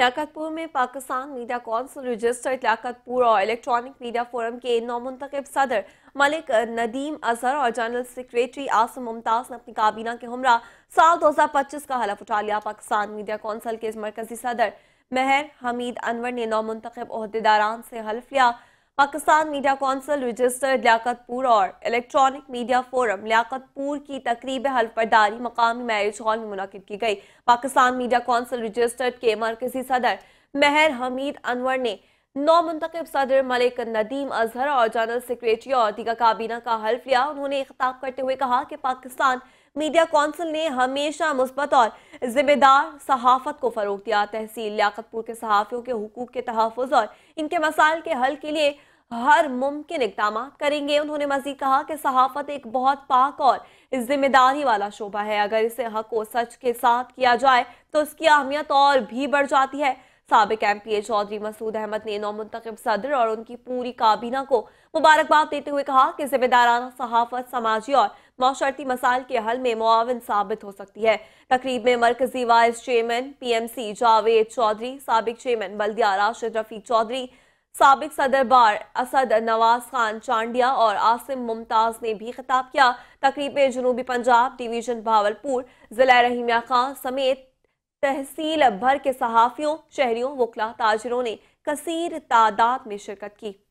लियाकतपुर में Pakistan media council registered Liaquatpur और electronic media forum के नौमुंतखब सदर मलिक नदीम अजहर और जनरल सेक्रेटरी आसिम मुमताज ने अपनी काबीना के हमरा साल 2025 का हलफ उठा लिया। पाकिस्तान मीडिया कौंसिल के मरकजी सदर महर हमीद अनवर ने नौमुंतखब ओहदेदारान से हलफ लिया। Pakistan media council registered Liaquatpur और इलेक्ट्रॉनिक मीडिया फोरम लियाकतपुर की तकरीब हल्फ बर्दारी मकामी मैरिज हॉल में मुनक्किद की गई। पाकिस्तान मीडिया कौंसिल रजिस्टर्ड के मरकजी सदर महर हमीद अनवर ने नौमुंतखब सदर मलिक नदीम अजहर और जनरल सेक्रेटरी और दीगर काबीना का हल्फ लिया। उन्होंने खिताब करते हुए कहा कि पाकिस्तान मीडिया कौंसिल ने हमेशा मुस्बत और जिम्मेदार सहाफत को फरोग दिया। तहसील लियाकतपुर के सहाफ़ियों के हुकूक के तहफ़्फ़ुज़ और इनके मसाइल के हल के लिए हर मुमकिन इक़दाम करेंगे। उन्होंने मज़ीद कहा कि सहाफत एक बहुत पाक और जिम्मेदारी वाला शोबा है। अगर इसे हक व सच के साथ किया जाए तो उसकी अहमियत और भी बढ़ जाती है। साबिक एमपीए चौधरी मसूद अहमद ने नौमुंतखब सदर और उनकी पूरी काबीना को मुबारकबाद देते हुए कहा कि जिम्मेदाराना सहाफत समाजी और माशरती मसाइल के हल में मुआविन साबित हो सकती है। तकरीब में मरकजी vice chairman PMC Javed Chaudhry, साबिक चेयरमैन बल्दिया राशिद रफीक चौधरी, साबिक सदर बार असद नवाज खान चांडिया और आसिम मुमताज ने भी खिताब किया। तकरीब में जनूबी पंजाब डिवीजन भावलपुर जिला रहीमिया खान समेत तहसील भर के सहाफियों, शहरियों, वकला, ताजिरों ने कसीर तादाद में शिरकत की।